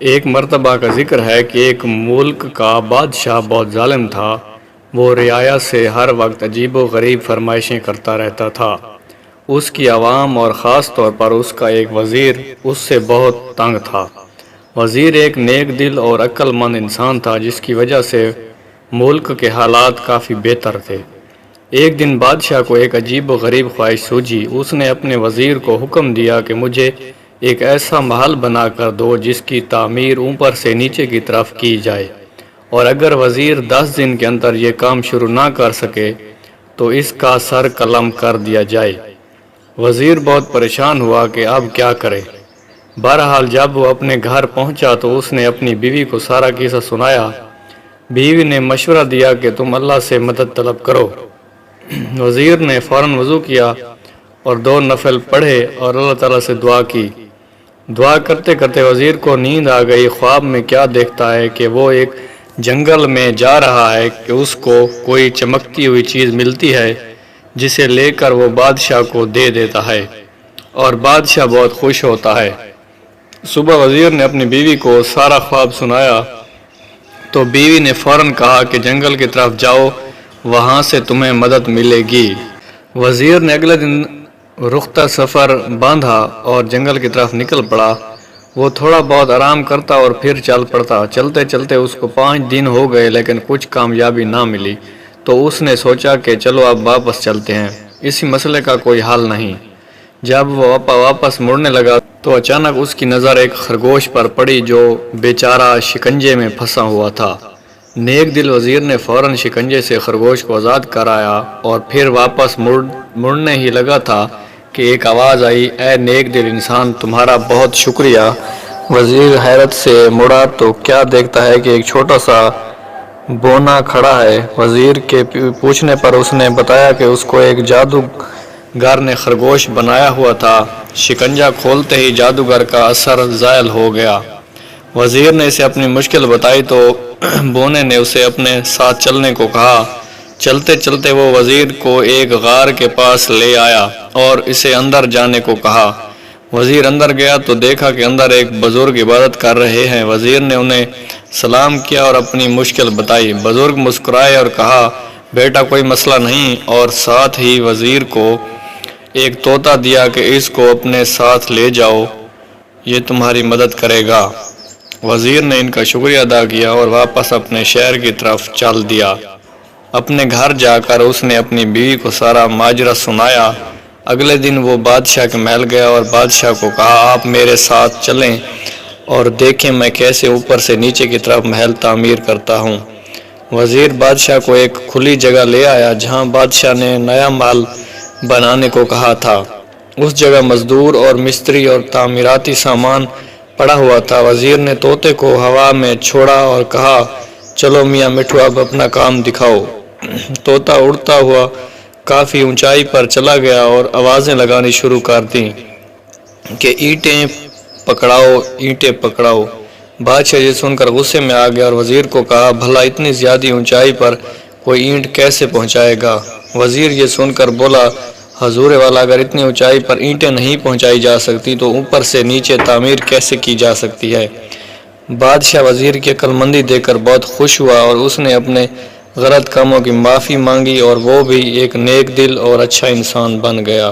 ایک مرتبہ کا ذکر ہے کہ ایک ملک کا بادشاہ بہت ظالم تھا۔ وہ رعایا سے ہر وقت عجیب و غریب فرمائشیں کرتا رہتا تھا۔ اس کی عوام اور خاص طور پر اس کا ایک وزیر اس سے بہت تنگ تھا۔ وزیر ایک نیک دل اور عقل مند انسان تھا، جس کی وجہ سے ملک کے حالات کافی بہتر تھے۔ ایک دن بادشاہ کو ایک عجیب و غریب خواہش سوجی۔ اس نے اپنے وزیر کو حکم دیا کہ مجھے ایک ایسا محل بنا کر دو جس کی تعمیر اوپر سے نیچے کی طرف کی جائے، اور اگر وزیر 10 دن کے اندر یہ کام شروع نہ کر سکے تو اس کا سر قلم کر دیا جائے۔ وزیر بہت پریشان ہوا کہ اب کیا کرے۔ بہرحال جب وہ اپنے گھر پہنچا تو اس نے اپنی بیوی کو سارا قصہ سنایا۔ بیوی نے مشورہ دیا کہ تم اللہ سے مدد طلب کرو۔ وزیر نے فوراً وضو کیا اور 2 نفل پڑھے اور اللہ تعالیٰ سے دعا کی۔ دعا کرتے کرتے وزیر کو نیند آ گئی۔ خواب میں کیا دیکھتا ہے کہ وہ ایک جنگل میں جا رہا ہے کہ اس کو کوئی چمکتی ہوئی چیز ملتی ہے جسے لے کر وہ بادشاہ کو دے دیتا ہے، اور بادشاہ بہت خوش ہوتا ہے۔ صبح وزیر نے اپنی بیوی کو سارا خواب سنایا تو بیوی نے فوراً کہا کہ جنگل کی طرف جاؤ، وہاں سے تمہیں مدد ملے گی۔ وزیر نے اگلے دن رختہ سفر باندھا اور جنگل کی طرف نکل پڑا۔ وہ تھوڑا بہت آرام کرتا اور پھر چل پڑتا۔ چلتے چلتے اس کو 5 دن ہو گئے لیکن کچھ کامیابی نہ ملی، تو اس نے سوچا کہ چلو اب واپس چلتے ہیں، اسی مسئلے کا کوئی حل نہیں۔ جب وہ واپس مڑنے لگا تو اچانک اس کی نظر ایک خرگوش پر پڑی جو بیچارہ شکنجے میں پھنسا ہوا تھا۔ نیک دل وزیر نے فوراً شکنجے سے خرگوش کو آزاد کرایا اور پھر واپس مڑنے ہی لگا تھا کہ ایک آواز آئی، اے نیک دل انسان، تمہارا بہت شکریہ۔ وزیر حیرت سے مڑا تو کیا دیکھتا ہے کہ ایک چھوٹا سا بونا کھڑا ہے۔ وزیر کے پوچھنے پر اس نے بتایا کہ اس کو ایک جادوگر نے خرگوش بنایا ہوا تھا۔ شکنجہ کھولتے ہی جادوگر کا اثر زائل ہو گیا۔ وزیر نے اسے اپنی مشکل بتائی تو بونے نے اسے اپنے ساتھ چلنے کو کہا۔ چلتے چلتے وہ وزیر کو ایک غار کے پاس لے آیا اور اسے اندر جانے کو کہا۔ وزیر اندر گیا تو دیکھا کہ اندر ایک بزرگ عبادت کر رہے ہیں۔ وزیر نے انہیں سلام کیا اور اپنی مشکل بتائی۔ بزرگ مسکرائے اور کہا، بیٹا کوئی مسئلہ نہیں، اور ساتھ ہی وزیر کو ایک طوطا دیا کہ اس کو اپنے ساتھ لے جاؤ، یہ تمہاری مدد کرے گا۔ وزیر نے ان کا شکریہ ادا کیا اور واپس اپنے شہر کی طرف چل دیا۔ اپنے گھر جا کر اس نے اپنی بیوی کو سارا ماجرا سنایا۔ اگلے دن وہ بادشاہ کے محل گیا اور بادشاہ کو کہا، آپ میرے ساتھ چلیں اور دیکھیں میں کیسے اوپر سے نیچے کی طرف محل تعمیر کرتا ہوں۔ وزیر بادشاہ کو ایک کھلی جگہ لے آیا جہاں بادشاہ نے نیا محل بنانے کو کہا تھا۔ اس جگہ مزدور اور مستری اور تعمیراتی سامان پڑا ہوا تھا۔ وزیر نے طوطے کو ہوا میں چھوڑا اور کہا، چلو میاں مٹھو اب اپنا کام دکھاؤ۔ طوطا اڑتا ہوا کافی اونچائی پر چلا گیا اور آوازیں لگانی شروع کر دیں کہ اینٹیں پکڑاؤ، اینٹیں پکڑاؤ۔ بادشاہ یہ سن کر غصے میں آ گیا اور وزیر کو کہا، بھلا اتنی زیادہ اونچائی پر کوئی اینٹ کیسے پہنچائے گا؟ وزیر یہ سن کر بولا، حضور والا، اگر اتنی اونچائی پر اینٹیں نہیں پہنچائی جا سکتی تو اوپر سے نیچے تعمیر کیسے کی جا سکتی ہے؟ بادشاہ وزیر کی عقل مندی دیکھ کر بہت خوش ہوا اور اس نے اپنے غلط کاموں کی معافی مانگی اور وہ بھی ایک نیک دل اور اچھا انسان بن گیا۔